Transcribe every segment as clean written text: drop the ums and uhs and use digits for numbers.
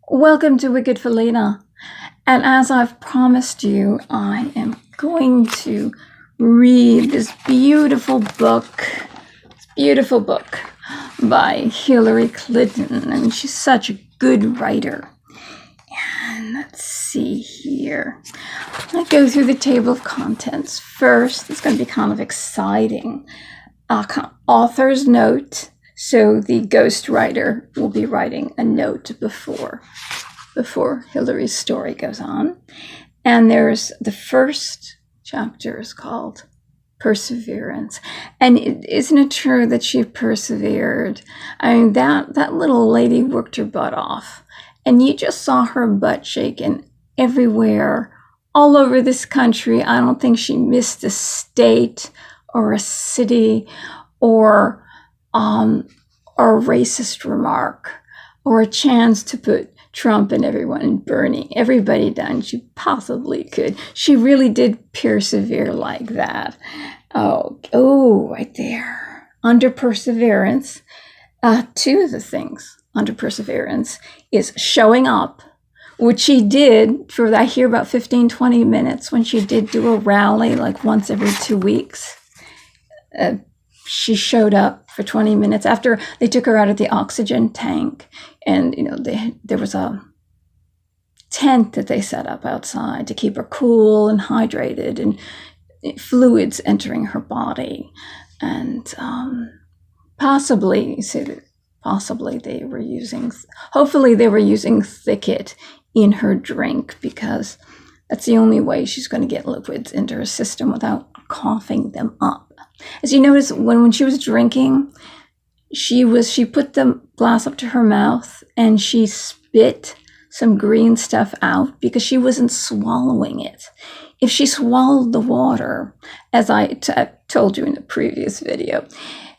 Welcome to Wicked Felina. And as I've promised you, I am going to read this beautiful book by Hillary Clinton. And she's such a good writer. And let's see here. I'll go through the table of contents. First, it's going to be kind of exciting. Author's note. So the ghostwriter will be writing a note before Hillary's story goes on. And there's the first chapter is called Perseverance. And isn't it true that she persevered? I mean, that little lady worked her butt off. And you just saw her butt shaking everywhere, all over this country. I don't think she missed a state or a city or a racist remark or a chance to put Trump and everybody down she possibly could. She really did persevere like that. Oh, right there. Under perseverance, two of the things under perseverance is showing up, which she did for, I hear, about 15, 20 minutes when she did do a rally like once every 2 weeks. She showed up for 20 minutes after they took her out of the oxygen tank. And, there was a tent that they set up outside to keep her cool and hydrated and fluids entering her body. And hopefully they were using thicket in her drink, because that's the only way she's going to get liquids into her system without coughing them up. As you notice, when she was drinking, she put the glass up to her mouth and she spit some green stuff out because she wasn't swallowing it. If she swallowed the water, as I told you in the previous video,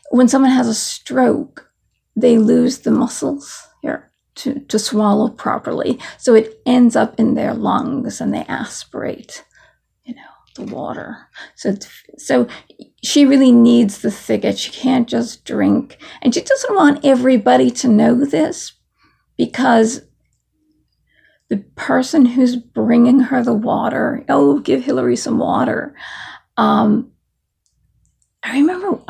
when someone has a stroke, they lose the muscles here to swallow properly. So it ends up in their lungs and they aspirate, the water. So she really needs the thicket. She can't just drink. And she doesn't want everybody to know this, because the person who's bringing her the water, give Hillary some water. I remember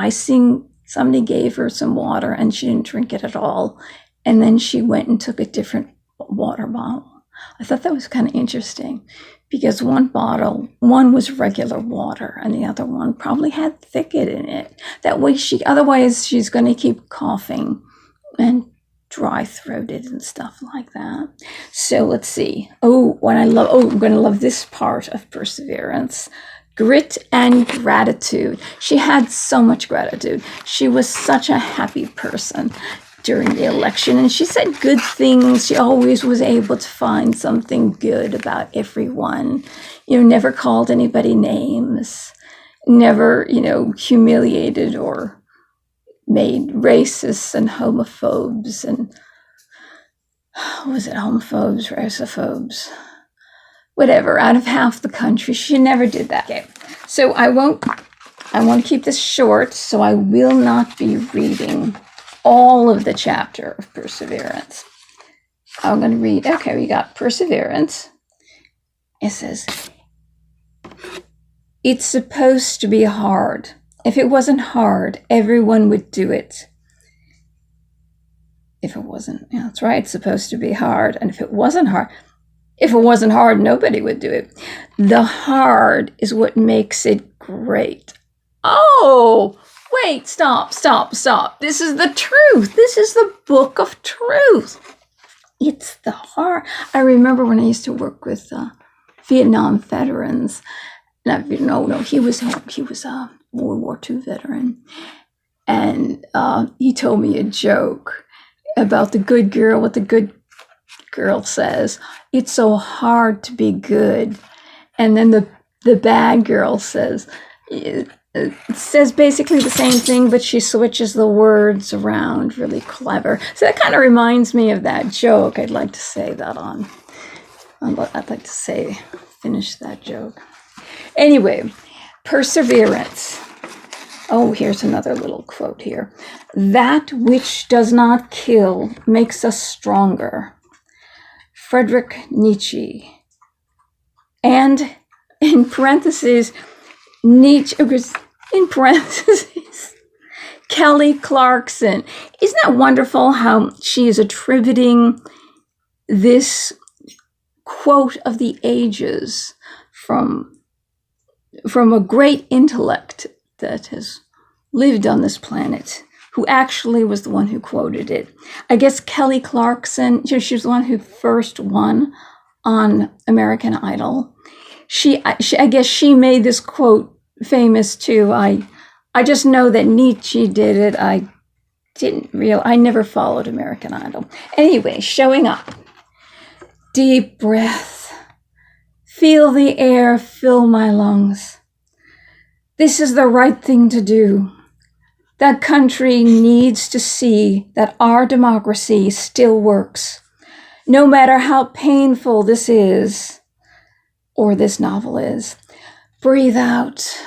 somebody gave her some water and she didn't drink it at all. And then she went and took a different water bottle. I thought that was kind of interesting, because one was regular water and the other one probably had thicket in it. That way otherwise she's going to keep coughing and dry-throated and stuff like that. So let's see. I'm going to love this part of perseverance. Grit and gratitude. She had so much gratitude. She was such a happy person during the election, and she said good things. She always was able to find something good about everyone. Never called anybody names, never, humiliated or made racists and homophobes and racists, whatever, out of half the country. She never did that. Okay. So I want to keep this short, so I will not be reading all of the chapter of Perseverance. I'm going to read, we got Perseverance. It says, it's supposed to be hard. If it wasn't hard, everyone would do it. That's right, it's supposed to be hard. And if it wasn't hard, nobody would do it. The hard is what makes it great. Oh, wait, stop. This is the truth. This is the book of truth. It's the hard. I remember when I used to work with Vietnam veterans. He was a World War II veteran. And he told me a joke about the good girl, what the good girl says. It's so hard to be good. And then the bad girl says, it says basically the same thing, but she switches the words around, really clever. So that kind of reminds me of that joke. I'd like to say that finish that joke. Anyway, perseverance. Oh, here's another little quote here. That which does not kill makes us stronger. Friedrich Nietzsche. And in parentheses, Nietzsche, in parentheses, Kelly Clarkson. Isn't that wonderful how she is attributing this quote of the ages from a great intellect that has lived on this planet, who actually was the one who quoted it. I guess Kelly Clarkson, she was the one who first won on American Idol. I guess she made this quote famous too. I just know that Nietzsche did it. I never followed American Idol. Anyway, showing up. Deep breath. Feel the air fill my lungs. This is the right thing to do. That country needs to see that our democracy still works, no matter how painful this is, or this novel is. Breathe out.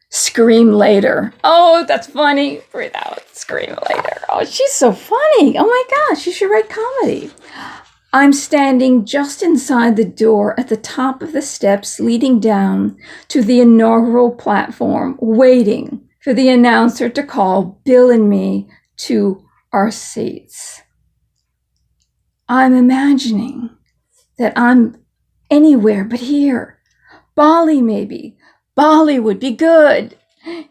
Scream later. Oh, that's funny. Breathe out. Scream later. Oh, she's so funny. Oh my gosh, she should write comedy. I'm standing just inside the door at the top of the steps leading down to the inaugural platform, waiting for the announcer to call Bill and me to our seats. I'm imagining that I'm anywhere but here. Bali, maybe. Bali would be good.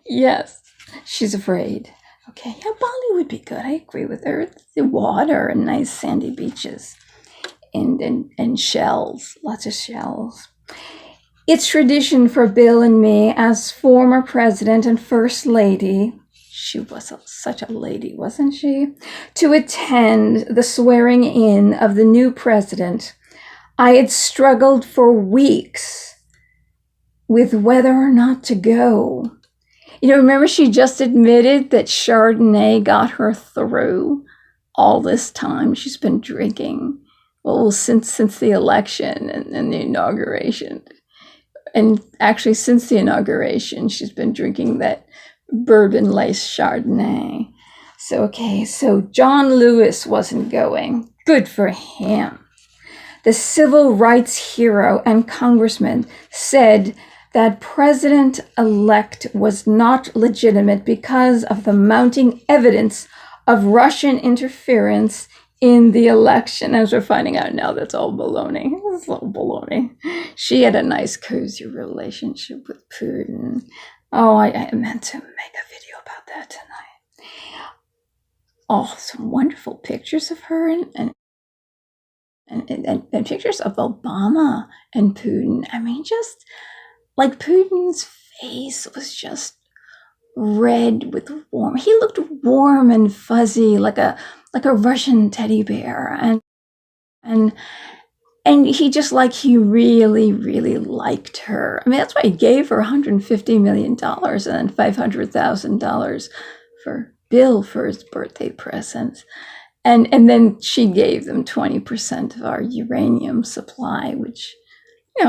Yes, she's afraid. Okay, yeah, Bali would be good. I agree with her. The water and nice sandy beaches and shells, lots of shells. It's tradition for Bill and me as former president and first lady, she was such a lady, wasn't she, to attend the swearing in of the new president. I had struggled for weeks with whether or not to go. Remember she just admitted that Chardonnay got her through all this time she's been drinking. Well, since the election and the inauguration. And actually, since the inauguration, she's been drinking that bourbon-laced Chardonnay. So John Lewis wasn't going. Good for him. The civil rights hero and congressman said that president-elect was not legitimate because of the mounting evidence of Russian interference in the election. As we're finding out now, that's all baloney. It's all baloney. She had a nice, cozy relationship with Putin. Oh, I meant to make a video about that tonight. Oh, some wonderful pictures of her and pictures of Obama and Putin. I mean, just like Putin's face was just red with warm. He looked warm and fuzzy, like a Russian teddy bear, and he just he really, really liked her. I mean, that's why he gave her $150 million and then $500,000 for Bill for his birthday present, and then she gave them 20% of our uranium supply, which.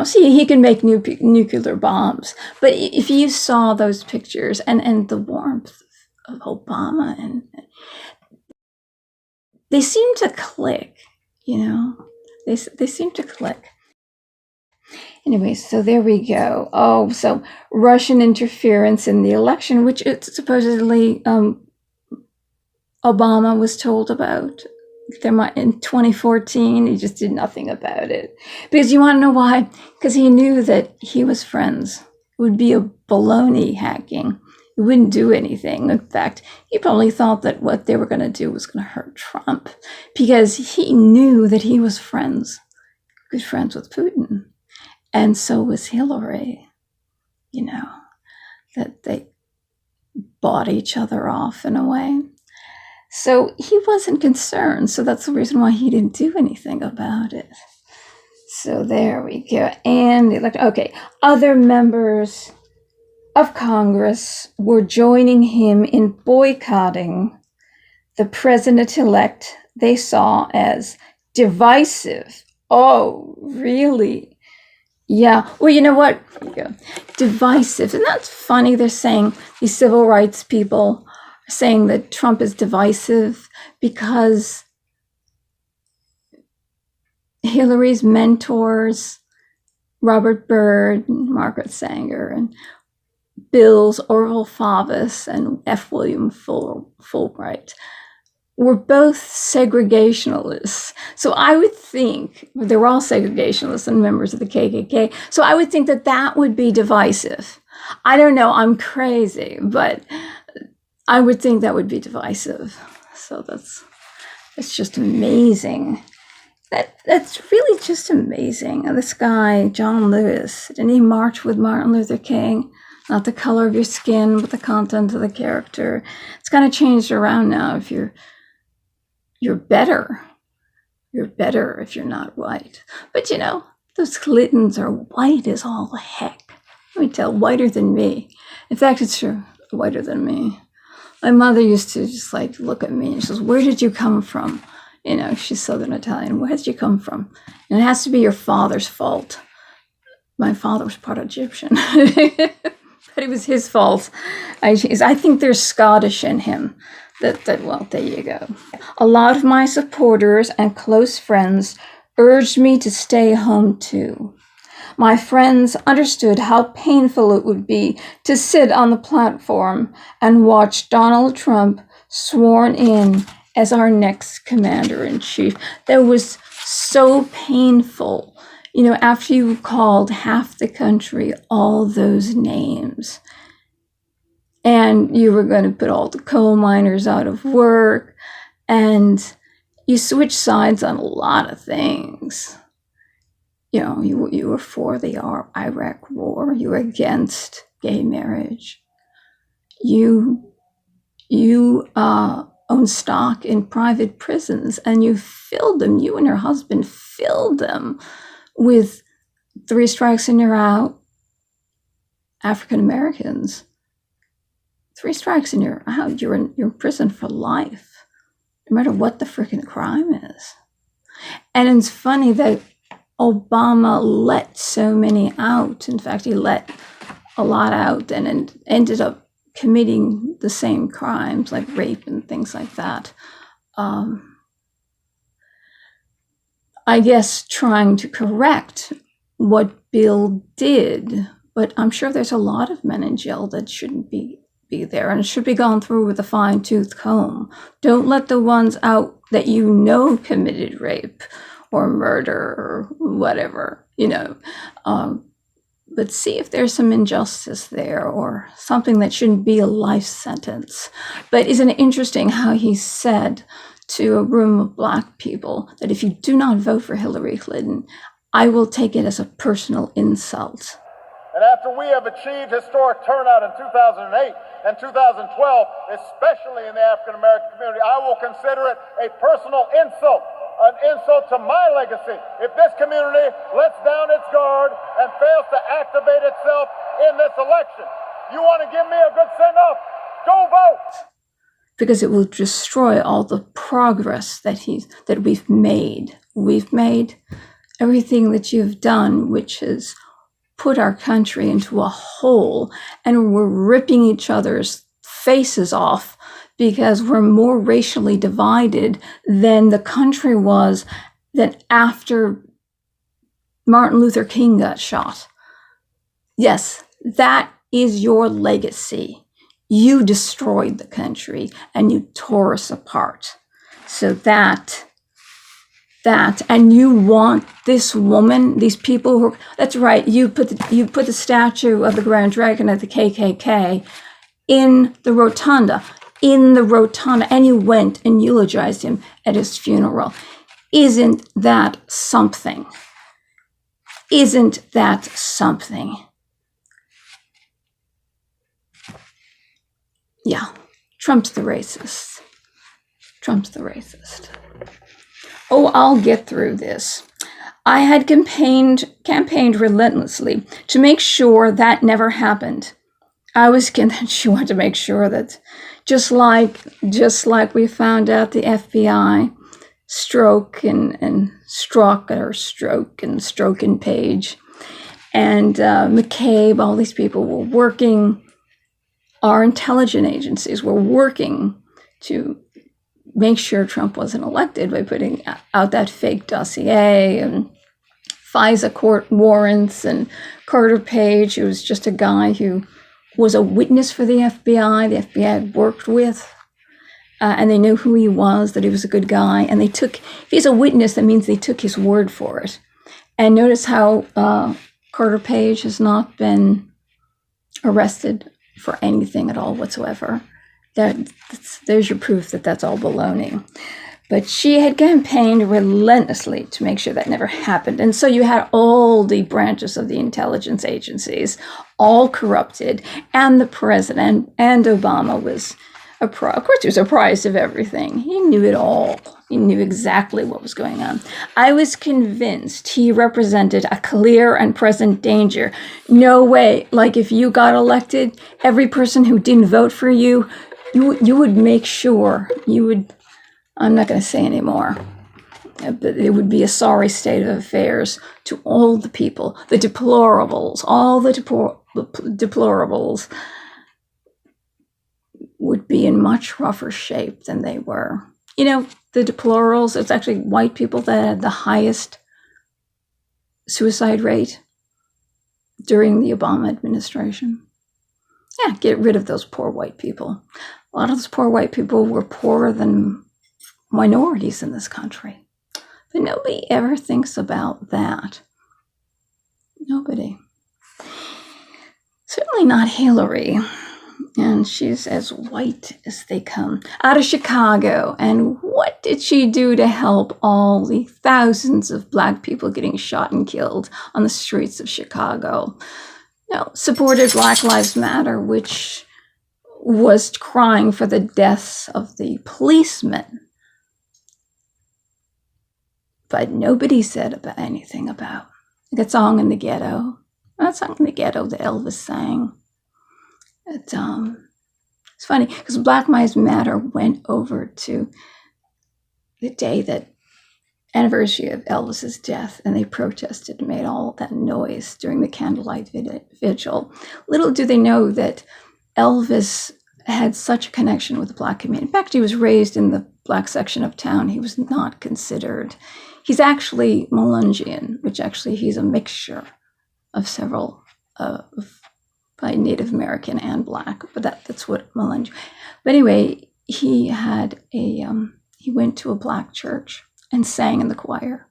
See, he can make nuclear bombs. But if you saw those pictures and the warmth of Obama, and they seem to click, they seem to click. Anyway, so there we go. Oh, so Russian interference in the election, which it's supposedly Obama was told about. In 2014, he just did nothing about it. Because you want to know why? Because he knew that he was friends. It would be a baloney hacking. It wouldn't do anything. In fact, he probably thought that what they were going to do was going to hurt Trump. Because he knew that he was good friends with Putin. And so was Hillary. That they bought each other off in a way. So he wasn't concerned. So that's the reason why he didn't do anything about it. So there we go. And other members of Congress were joining him in boycotting the president-elect they saw as divisive. Oh, really? Yeah. Well, you know what? There you go. Divisive. And that's funny. They're saying these civil rights people saying that Trump is divisive because Hillary's mentors, Robert Byrd, and Margaret Sanger, and Bill's Orville Faubus and F. William Fulbright, were both segregationalists. So I would think, they were all segregationists and members of the KKK, so I would think that that would be divisive. I don't know, I'm crazy, but I would think that would be divisive. So that's just amazing. That's really just amazing. This guy, John Lewis, didn't he march with Martin Luther King? Not the color of your skin, but the content of the character. It's kind of changed around now. If you're better. You're better if you're not white. But you know, those Clintons are white as all heck. Let me tell, whiter than me. In fact, it's true, whiter than me. My mother used to just like look at me and she says, "Where did you come from?" You know, she's Southern Italian. "Where did you come from?" And it has to be your father's fault. My father was part Egyptian, but it was his fault. I think there's Scottish in him. Well, there you go. A lot of my supporters and close friends urged me to stay home too. My friends understood how painful it would be to sit on the platform and watch Donald Trump sworn in as our next commander-in-chief. That was so painful. You know, after you called half the country all those names, and you were going to put all the coal miners out of work, and you switched sides on a lot of things. You know, you were for the Iraq War. You were against gay marriage. You own stock in private prisons, and you filled them. You and your husband filled them with 3 strikes and you're out. African Americans. 3 strikes and you're out. You're in prison for life, no matter what the freaking crime is. And it's funny that Obama let so many out. In fact, he let a lot out and ended up committing the same crimes like rape and things like that. I guess trying to correct what Bill did, but I'm sure there's a lot of men in jail that shouldn't be there and should be gone through with a fine-tooth comb. Don't let the ones out that you know committed rape or murder or whatever, you know. But see if there's some injustice there or something that shouldn't be a life sentence. But isn't it interesting how he said to a room of Black people that if you do not vote for Hillary Clinton, I will take it as a personal insult. And after we have achieved historic turnout in 2008 and 2012, especially in the African American community, I will consider it a personal insult. An insult to my legacy if this community lets down its guard and fails to activate itself in this election. You want to give me a good send-off? Go vote! Because it will destroy all the progress that we've made. We've made everything that you've done, which has put our country into a hole, and we're ripping each other's faces off because we're more racially divided than the country was than after Martin Luther King got shot. Yes, that is your legacy. You destroyed the country and you tore us apart. So that, and you want this woman, these people who, that's right, you put the statue of the Grand Dragon of the KKK in the rotunda, and you went and eulogized him at his funeral. Isn't that something? Isn't that something? Yeah, Trump's the racist. Trump's the racist. Oh, I'll get through this. I had campaigned relentlessly to make sure that never happened. I was convinced she wanted to make sure that just like we found out the FBI stroke and Strzok or stroke and Page and McCabe, all these people were working, our intelligence agencies were working to make sure Trump wasn't elected by putting out that fake dossier and FISA court warrants, and Carter Page, who was just a guy who was a witness for the FBI. The FBI had worked with, and they knew who he was, that he was a good guy. And if he's a witness, that means they took his word for it. And notice how Carter Page has not been arrested for anything at all whatsoever. There's your proof that that's all baloney. But she had campaigned relentlessly to make sure that never happened. And so you had all the branches of the intelligence agencies all corrupted, and the president, and Obama was, of course, he was apprised of everything. He knew it all. He knew exactly what was going on. I was convinced he represented a clear and present danger. No way. Like, if you got elected, every person who didn't vote for you, you would make sure you would. I'm not going to say anymore, but it would be a sorry state of affairs to all the people, the deplorables, all the deplorables would be in much rougher shape than they were. You know, the deplorables, it's actually white people that had the highest suicide rate during the Obama administration. Yeah, get rid of those poor white people. A lot of those poor white people were poorer than minorities in this country. But nobody ever thinks about that. Nobody. Certainly not Hillary. And she's as white as they come. Out of Chicago. And what did she do to help all the thousands of Black people getting shot and killed on the streets of Chicago? No, supported Black Lives Matter, which was crying for the deaths of the policemen. But nobody said anything about that song in the ghetto. That song in the ghetto that Elvis sang. It's funny because Black Lives Matter went over to the day that anniversary of Elvis's death, and they protested and made all that noise during the candlelight vigil. Little do they know that Elvis had such a connection with the Black community. In fact, he was raised in the Black section of town. He was not considered. He's actually Melungeon, which actually he's a mixture of several by Native American and Black, but that's what Melungeon. But anyway, he had he went to a Black church and sang in the choir.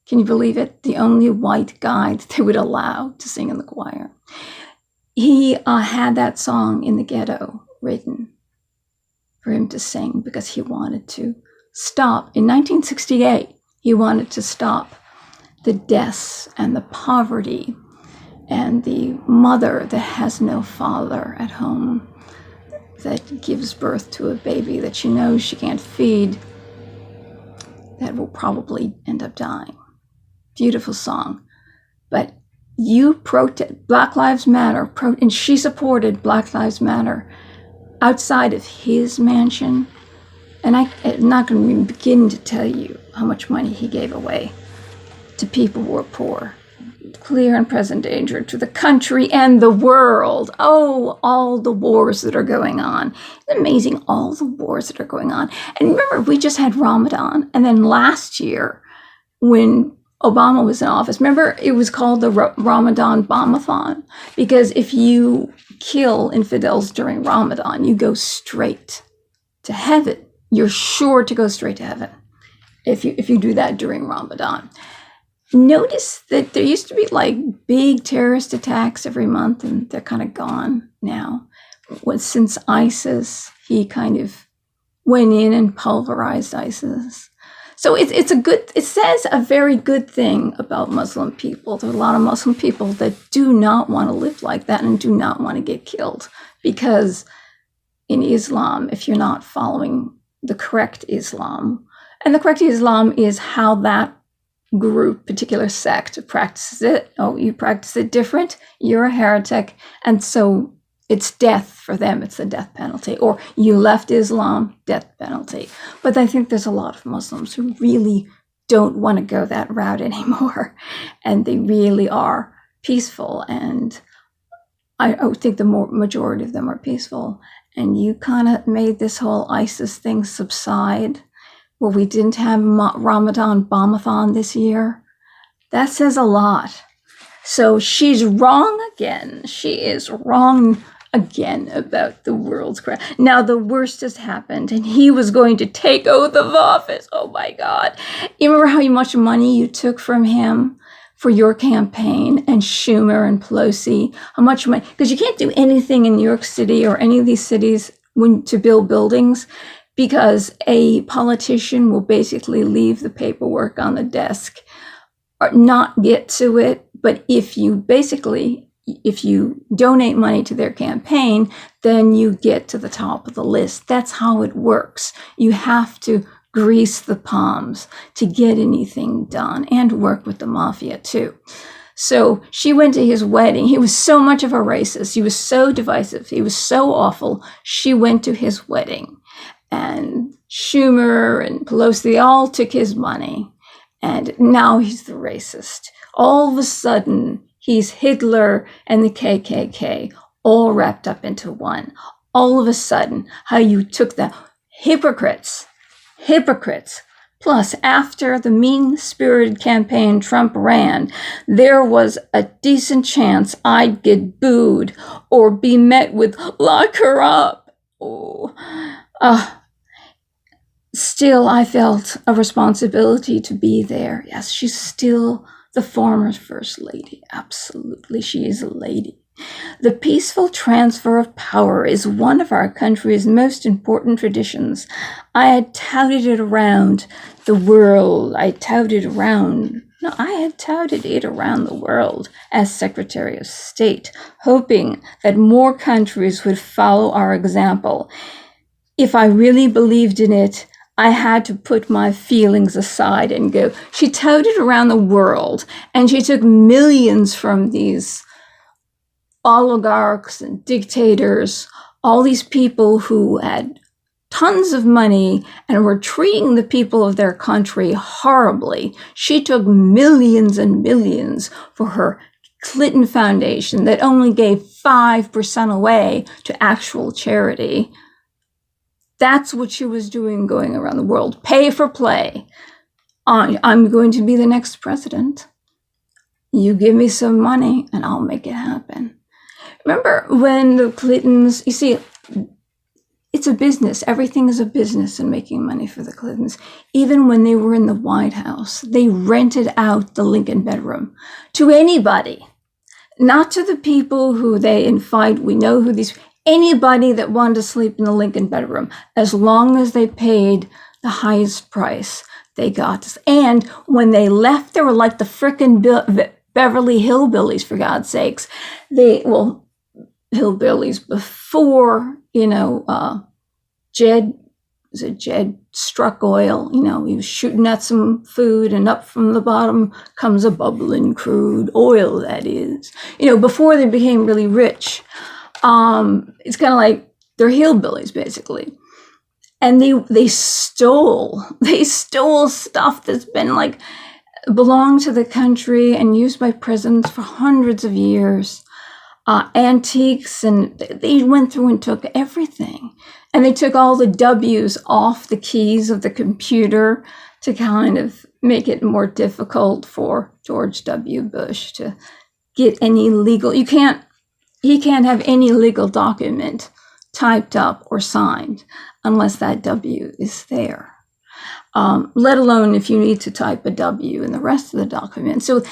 Can you believe it? The only white guy that they would allow to sing in the choir. He had that song in the ghetto written for him to sing because he wanted to stop. In 1968, he wanted to stop the deaths and the poverty and the mother that has no father at home, that gives birth to a baby that she knows she can't feed, that will probably end up dying. Beautiful song. But you protest, Black Lives Matter, and she supported Black Lives Matter outside of his mansion. And I'm not going to even begin to tell you how much money he gave away to people who are poor. Clear and present danger to the country and the world. Oh, all the wars that are going on. It's amazing, all the wars that are going on. And remember, we just had Ramadan. And then last year, when Obama was in office, remember, it was called the Ramadan Bombathon. Because if you kill infidels during Ramadan, you go straight to heaven. You're sure to go straight to heaven if you do that during Ramadan. Notice that there used to be like big terrorist attacks every month, and they're kind of gone now. Since ISIS, he kind of went in and pulverized ISIS. So it says a very good thing about Muslim people. There are a lot of Muslim people that do not want to live like that and do not want to get killed, because in Islam, if you're not following the correct Islam, and the correct Islam is how that group, particular sect practices it. Oh, you practice it different, you're a heretic, and so it's death for them. It's the death penalty. Or you left Islam, death penalty. But I think there's a lot of Muslims who really don't want to go that route anymore, and they really are peaceful. And I think the majority of them are peaceful, and you kind of made this whole ISIS thing subside, where we didn't have Ramadan Bombathon this year, that says a lot. So she's wrong again. She is wrong again about the world's crash. Now the worst has happened, and he was going to take oath of office. Oh my God. You remember how much money you took from him for your campaign, and Schumer and Pelosi? How much money? Because you can't do anything in New York City or any of these cities to build buildings, because a politician will basically leave the paperwork on the desk or not get to it. But if you donate money to their campaign, then you get to the top of the list. That's how it works. You have to grease the palms to get anything done, and work with the mafia too. So she went to his wedding. He was so much of a racist. He was so divisive. He was so awful. She went to his wedding, and Schumer and Pelosi, they all took his money. And now he's the racist. All of a sudden, he's Hitler and the KKK all wrapped up into one. All of a sudden, how you took the hypocrites. Plus, after the mean-spirited campaign Trump ran, there was a decent chance I'd get booed or be met with "lock her up." Still, I felt a responsibility to be there. Yes, she's still the former First Lady. Absolutely, she is a lady. The peaceful transfer of power is one of our country's most important traditions. I had touted it around the world. I had touted it around the world as Secretary of State, hoping that more countries would follow our example. If I really believed in it, I had to put my feelings aside and go. She touted around the world, and she took millions from these oligarchs and dictators, all these people who had tons of money and were treating the people of their country horribly. She took millions and millions for her Clinton Foundation that only gave 5% away to actual charity. That's what she was doing, going around the world. Pay for play. I'm going to be the next president. You give me some money and I'll make it happen. Remember when the Clintons, you see, it's a business. Everything is a business in making money for the Clintons. Even when they were in the White House, they rented out the Lincoln bedroom to anybody, not to the people who they invite. We know who these, anybody that wanted to sleep in the Lincoln bedroom, as long as they paid the highest price, they got this. And when they left, they were like the frickin' Beverly Hillbillies, for God's sakes. Hillbillies before, Jed struck oil. He was shooting at some food, and up from the bottom comes a bubbling crude oil, that is. Before they became really rich. It's kind of like they're hillbillies, basically. And they stole stuff that's been belonged to the country and used by presidents for hundreds of years. Antiques, and they went through and took everything. And they took all the W's off the keys of the computer to kind of make it more difficult for George W. Bush to get any legal, he can't have any legal document typed up or signed unless that W is there. Let alone if you need to type a W in the rest of the document. So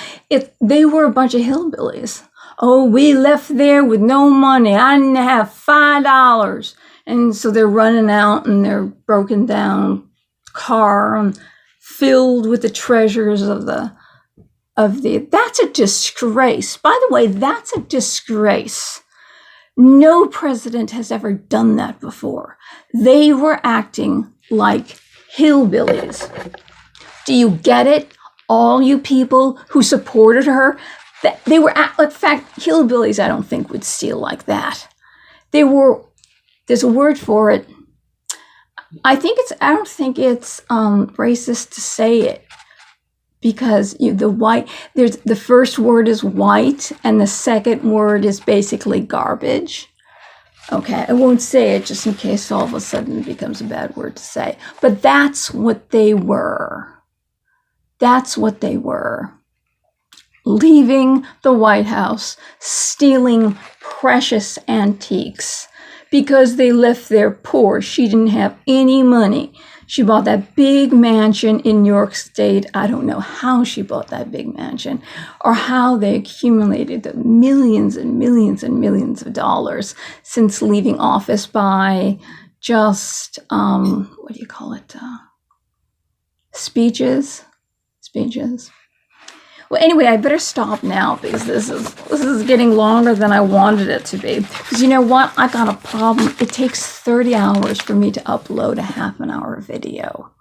they were a bunch of hillbillies. Oh, we left there with no money. I didn't have $5. And so they're running out in their broken down car and filled with the treasures of that's a disgrace. By the way, that's a disgrace. No president has ever done that before. They were acting like hillbillies. Do you get it? All you people who supported her, they were, in fact, hillbillies I don't think would steal like that. There's a word for it. I don't think it's racist to say it, because the first word is white and the second word is basically garbage. Okay, I won't say it just in case all of a sudden it becomes a bad word to say. But that's what they were. That's what they were. Leaving the White House, stealing precious antiques because they left there poor. She didn't have any money. She bought that big mansion in New York State. I don't know how she bought that big mansion or how they accumulated the millions and millions and millions of dollars since leaving office by just, what do you call it? Speeches. Well, anyway, I better stop now because this is getting longer than I wanted it to be. Because you know what? I got a problem. It takes 30 hours for me to upload a half-an-hour video.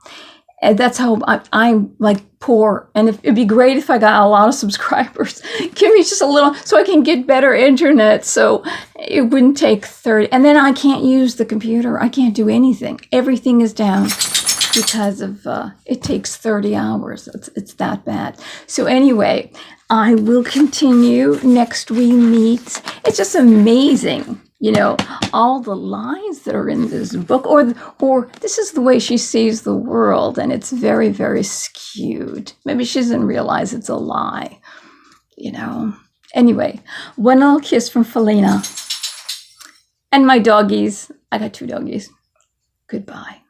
And that's how I'm like poor. And it'd be great if I got a lot of subscribers. Give me just a little so I can get better internet. So it wouldn't take 30. And then I can't use the computer. I can't do anything. Everything is down. Because of it takes 30 hours. It's that bad. So anyway, I will continue next we meet. It's just amazing, you know, all the lines that are in this book, or this is the way she sees the world, and it's very, very skewed. Maybe she doesn't realize it's a lie, you know. Anyway, one little kiss from Felina and my doggies. I got 2 doggies. Goodbye.